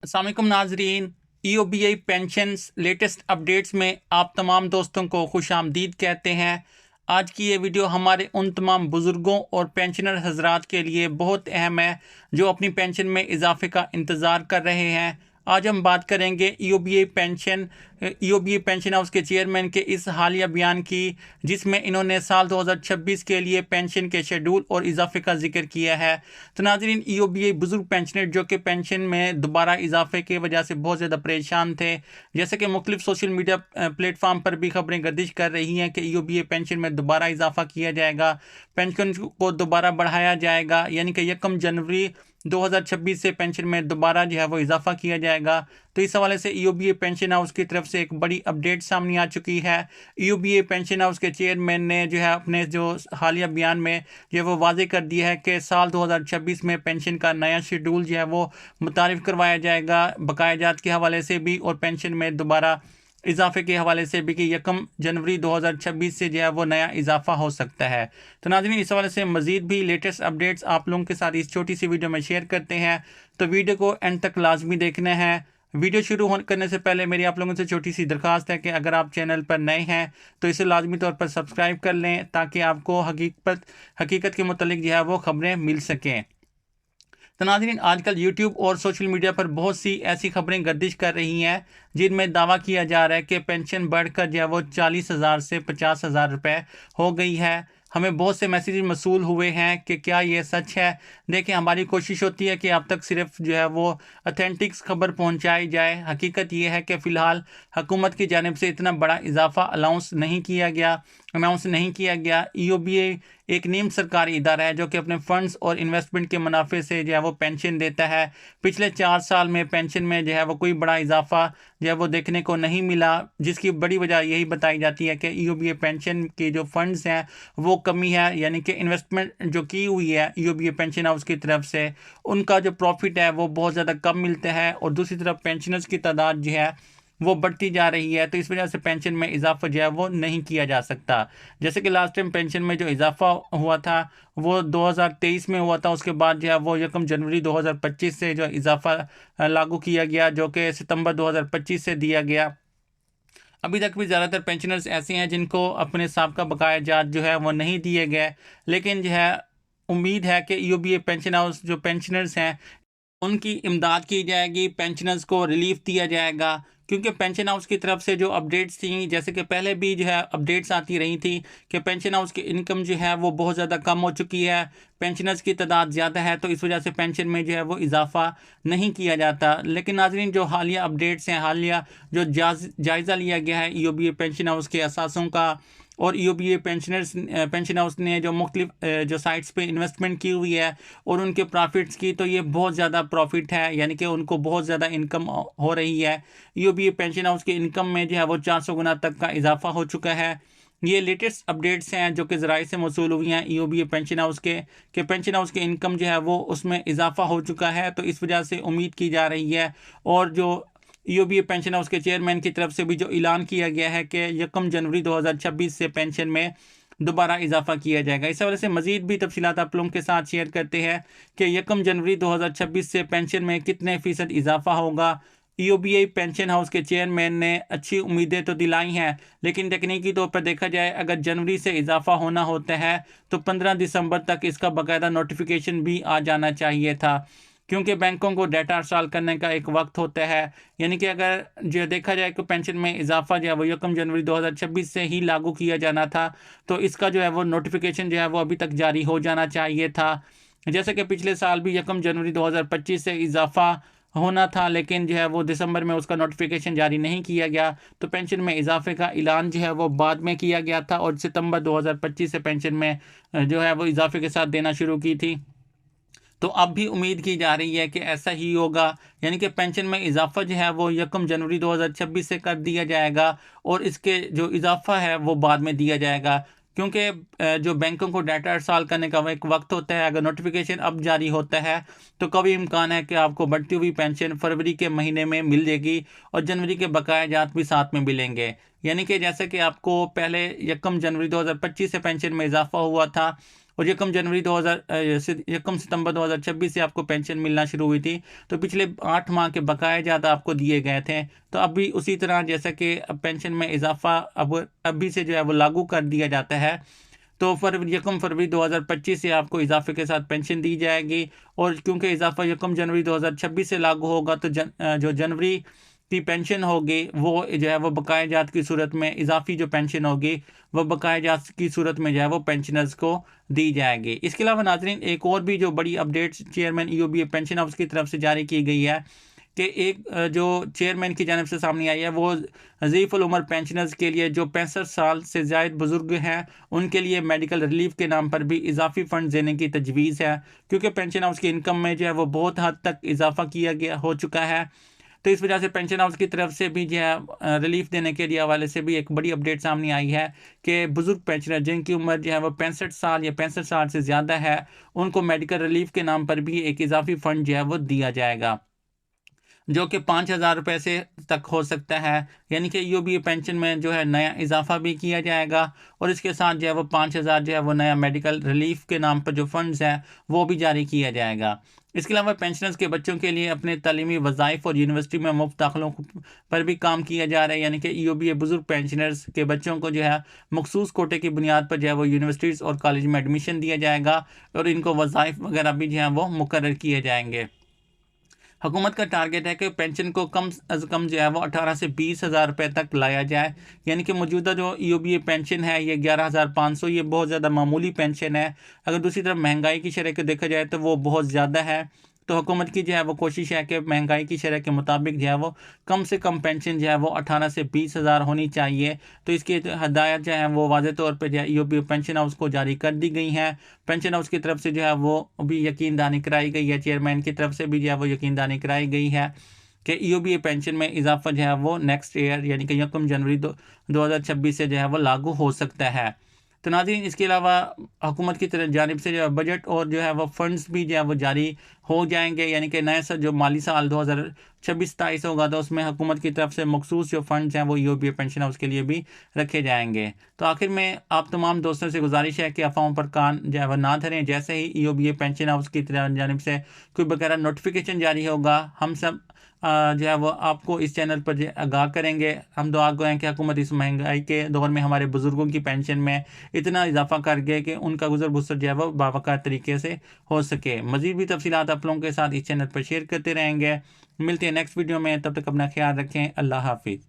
अस्सलामुअलैकुम नाजरीन। EOBI pensions latest updates में आप तमाम दोस्तों को खुश आमदीद कहते हैं। आज की ये वीडियो हमारे उन तमाम बुज़ुर्गों और पेंशनर हजरात के लिए बहुत अहम है जो अपनी पेंशन में इजाफे का इंतज़ार कर रहे हैं। आज हम बात करेंगे EOBI पेंशन हाउस के चेयरमैन के इस हालिया बयान की, जिसमें इन्होंने साल 2026 के लिए पेंशन के शेड्यूल और इजाफे का जिक्र किया है। तो नाज़रीन, EOBI बुजुर्ग पेंशनर जो कि पेंशन में दोबारा इजाफे की वजह से बहुत ज़्यादा परेशान थे, जैसे कि मुख्तलिफ सोशल मीडिया प्लेटफॉर्म पर भी खबरें गर्दिश कर रही हैं कि EOBI पेंशन में दोबारा इजाफा किया जाएगा, पेंशन को दोबारा बढ़ाया जाएगा, यानी कि 1 जनवरी 2026 से पेंशन में दोबारा जो है वो इजाफा किया जाएगा। तो इस हवाले से EOBI पेंशन हाउस की तरफ से एक बड़ी अपडेट सामने आ चुकी है। EOBI पेंशन हाउस के चेयरमैन ने जो है अपने जो हालिया बयान में जो है वो वाजे कर दिया है कि साल 2026 में पेंशन का नया शेड्यूल जो है वो मुतारिफ करवाया जाएगा, बकाया जात के हवाले से भी और पेंशन में दोबारा इजाफे के हवाले से भी कि 1 जनवरी 2026 से जो है वो नया इजाफा हो सकता है। तो नाज़रीन, इस हवाले से मज़ीद भी लेटेस्ट अपडेट्स आप लोगों के साथ इस छोटी सी वीडियो में शेयर करते हैं, तो वीडियो को एंड तक लाजमी देखना है। वीडियो शुरू करने से पहले मेरी आप लोगों से छोटी सी दरख्वास्त है कि अगर आप चैनल पर नए हैं तो इसे लाजमी तौर पर सब्सक्राइब कर लें, ताकि आपको हकीकत के मुतालिक जो है वो खबरें मिल सकें। तो नाज़रीन, आजकल यूट्यूब और सोशल मीडिया पर बहुत सी ऐसी खबरें गर्दिश कर रही हैं जिनमें दावा किया जा रहा है कि पेंशन बढ़कर जो है वो 40,000 से 50,000 रुपये हो गई है। हमें बहुत से मैसेज मसूल हुए हैं कि क्या ये सच है। देखिए, हमारी कोशिश होती है कि आप तक सिर्फ जो है वो अथेंटिक खबर पहुंचाई जाए। हकीकत ये है कि फ़िलहाल हुकूमत की जानिब से इतना बड़ा इजाफा अनाउंस नहीं किया गया। EOBI एक नीम सरकारी इदारा है जो कि अपने फंड्स और इन्वेस्टमेंट के मुनाफे से जो है वो पेंशन देता है। पिछले 4 साल में पेंशन में जो है वो कोई बड़ा इजाफा जो है वो देखने को नहीं मिला, जिसकी बड़ी वजह यही बताई जाती है कि EOBI पेंशन के जो फंड्स हैं वो कमी है, यानी कि इन्वेस्टमेंट जो की हुई है EOBI पेंशन हाउस की तरफ से, उनका जो प्रॉफिट है वो बहुत ज़्यादा कम मिलता है और दूसरी तरफ पेंशनर्स की तादाद जो है वो बढ़ती जा रही है। तो इस वजह से पेंशन में इजाफा जो है वो नहीं किया जा सकता। जैसे कि लास्ट टाइम पेंशन में जो इजाफा हुआ था वो 2023 में हुआ था, उसके बाद जो है वो 1 जनवरी 2025 से जो इजाफा लागू किया गया, जो कि सितंबर 2025 से दिया गया। अभी तक भी ज़्यादातर पेंशनर्स ऐसे हैं जिनको अपने साहब बकाया जात जो है वो नहीं दिए गए, लेकिन जो है उम्मीद है कि EOBI पेंशन हाउस जो पेंशनर्स हैं उनकी इमदाद की जाएगी, पेंशनर्स को रिलीफ दिया जाएगा। क्योंकि पेंशन हाउस की तरफ से जो अपडेट्स थी, जैसे कि पहले भी जो है अपडेट्स आती रही थी कि पेंशन हाउस की इनकम जो है वो बहुत ज़्यादा कम हो चुकी है, पेंशनर्स की तादाद ज़्यादा है, तो इस वजह से पेंशन में जो है वो इजाफा नहीं किया जाता। लेकिन नाजरीन, जो हालिया अपडेट्स हैं, हालिया जो जायज़ा लिया गया है EOBI पेंशन हाउस के असासों का और EOBI पेंशन हाउस ने जो मुख्तलिफ जो साइट्स पे इन्वेस्टमेंट की हुई है और उनके प्रॉफिट्स की, तो ये बहुत ज़्यादा प्रॉफिट है, यानी कि उनको बहुत ज़्यादा इनकम हो रही है। EOBI पेंशन हाउस की इनकम में जो है वो 400 गुना तक का इजाफा हो चुका है। ये लेटेस्ट अपडेट्स हैं जो कि ज़राए से मौसूल हुई हैं EOBI पेंशन हाउस के पेंशन हाउस की इनकम जो है वो उसमें इजाफा हो चुका है। तो इस वजह से उम्मीद की जा रही है, और जो EOBI पेंशन हाउस के चेयरमैन की तरफ से भी जो ऐलान किया गया है कि 1 जनवरी 2026 से पेंशन में दोबारा इजाफा किया जाएगा। इस हवाले से मज़ीद भी तफसीलात आप लोगों के साथ शेयर करते हैं कि 1 जनवरी 2026 से पेंशन में कितने फ़ीसद इजाफा होगा। EOBI पेंशन हाउस के चेयरमैन ने अच्छी उम्मीदें तो दिलाई हैं, लेकिन तकनीकी तौर पर देखा जाए, अगर जनवरी से इजाफा होना होता है तो 15 दिसंबर तक इसका बाकायदा नोटिफिकेशन भी आ जाना चाहिए था, क्योंकि बैंकों को डाटा अरसाल करने का एक वक्त होता है। यानी कि अगर जो देखा जाए कि पेंशन में इजाफा जो है वो 1 जनवरी 2026 से ही लागू किया जाना था, तो इसका जो है वो नोटिफिकेशन जो है वो अभी तक जारी हो जाना चाहिए था। जैसे कि पिछले साल भी 1 जनवरी 2025 से इजाफा होना था, लेकिन जो है वो दिसंबर में उसका नोटिफिकेशन जारी नहीं किया गया, तो पेंशन में इजाफे का ऐलान जो है वो बाद में किया गया था और सितंबर 2025 से पेंशन में जो है वो इजाफे के साथ देना शुरू की थी। तो अब भी उम्मीद की जा रही है कि ऐसा ही होगा, यानी कि पेंशन में इजाफा जो है वो 1 जनवरी 2026 से कर दिया जाएगा और इसके जो इजाफा है वो बाद में दिया जाएगा। क्योंकि जो बैंकों को डाटा अरसाल करने का एक वक्त होता है, अगर नोटिफिकेशन अब जारी होता है तो कभी इम्कान है कि आपको बढ़ती हुई पेंशन फरवरी के महीने में मिल जाएगी और जनवरी के बकाया जात भी साथ में मिलेंगे। यानी कि जैसे कि आपको पहले 1 जनवरी 2025 से पेंशन में इजाफा हुआ था और 1 जनवरी 2000 से 1 सितंबर 2026 से आपको पेंशन मिलना शुरू हुई थी। तो पिछले 8 माह के बकाए ज़्यादा आपको दिए गए थे। तो अभी उसी तरह जैसा कि पेंशन में इजाफा अब अभी से जो है वो लागू कर दिया जाता है, तो 1 फरवरी 2025 से आपको इजाफे के साथ पेंशन दी जाएगी। और क्योंकि इजाफा 1 जनवरी 2026 से लागू होगा, तो जो जनवरी की पेंशन होगी वो जो है वो बकाया जात की सूरत में, इजाफी जो पेंशन होगी वो बकाया जात की सूरत में जो है वो पेंशनर्स को दी जाएगी। इसके अलावा नाजरीन, एक और भी जो बड़ी अपडेट चेयरमैन ईओबीए पेंशन हाउस की तरफ से जारी की गई है कि एक जो चेयरमैन की जानब से सामने आई है, वो ज़ीफ़ुल उम्र पेंशनर्स के लिए जो 65 साल से ज़ायद बुजुर्ग हैं उनके लिए मेडिकल रिलीफ के नाम पर भी इजाफी फ़ंड देने की तजवीज़ है। क्योंकि पेंशन हाउस की इनकम में जो है वो बहुत हद तक इजाफा किया गया हो चुका है, तो इस वजह से पेंशन हाउस की तरफ से भी जो है रिलीफ देने के लिए हवाले से भी एक बड़ी अपडेट सामने आई है कि बुजुर्ग पेंशनर जिनकी उम्र जो है वो 65 साल या 65 साल से ज़्यादा है, उनको मेडिकल रिलीफ के नाम पर भी एक इजाफी फ़ंड जो है वो दिया जाएगा, जो कि 5,000 रुपये से तक हो सकता है। यानी कि ईओबीए पेंशन में जो है नया इजाफा भी किया जाएगा, और इसके साथ जो है वो 5,000 जो है वो नया मेडिकल रिलीफ के नाम पर जो फंड्स हैं वो भी जारी किया जाएगा। इसके अलावा पेंशनर्स के बच्चों के लिए अपने तालीमी वज़ाइफ और यूनिवर्सिटी में मुफ्त दाखिलों पर भी काम किया जा रहा है। यानी कि ईओबीए बुजुर्ग पेंशनर्स के बच्चों को जो है मखसूस कोटे की बुनियाद पर जो है वो यूनिवर्सिटीज़ और कॉलेज में एडमिशन दिया जाएगा, और इनको वज़ाइफ वगैरह भी जो है वो मुकर्रर किए जाएंगे। हुकूमत का टारगेट है कि पेंशन को कम अज़ कम जो है वो 18 से 20,000 रुपये तक लाया जाए। यानी कि मौजूदा जो ईओबीए पेंशन है ये 11,500, ये बहुत ज़्यादा मामूली पेंशन है। अगर दूसरी तरफ महंगाई की शरह को देखा जाए तो वो बहुत ज़्यादा है। तो हुकूमत की जो है वो कोशिश है कि महंगाई की शरह के मुताबिक जो है वो कम से कम पेंशन जो है वो 18 से 20,000 होनी चाहिए। तो इसकी हदायत जो है वो वाज़े तौर पर जो है ईओबीए पेंशन हाउस को जारी कर दी गई हैं। पेंशन हाउस की तरफ से जो है वो भी यकीन दहानी कराई गई है, चेयरमैन की तरफ से भी जो है वो यकीन दहानी कराई गई है कि ईओबीए पेंशन में इजाफा जो है वो नेक्स्ट ईयर यानी कि 1 जनवरी 2026 से जो है वो लागू हो सकता है। तो नाज़रीन, इसके अलावा हुकूमत की तरफ जानिब से जो है बजट और जो है वो फंड्स भी जो है वो जारी हो जाएंगे। यानी कि नया जो माली साल 2026-27 होगा, तो उसमें हुकूमत की तरफ से मखसूस जो फंड्स हैं वो ईओबीए पेंशन हाउस के लिए भी रखे जाएंगे। तो आखिर में आप तमाम दोस्तों से गुजारिश है कि अफवाहों पर कान जो है वो ना धरें। जैसे ही ईओबीए पेंशन हाउस की तरफ जानिब से कोई वगैरह नोटिफिकेशन जारी होगा, हम सब जो है वो आपको इस चैनल पर आगाह करेंगे। हम दुआ गो हैं कि हुकूमत इस महंगाई के दौर में हमारे बुज़ुर्गों की पेंशन में इतना इजाफा कर गए कि उनका गुजर बसर जो है वो बावकार तरीके से हो सके। मज़ीद भी तफसीलात आप लोगों के साथ इस चैनल पर शेयर करते रहेंगे। मिलते हैं नेक्स्ट वीडियो में, तब तक अपना ख्याल रखें। अल्लाह हाफिज़।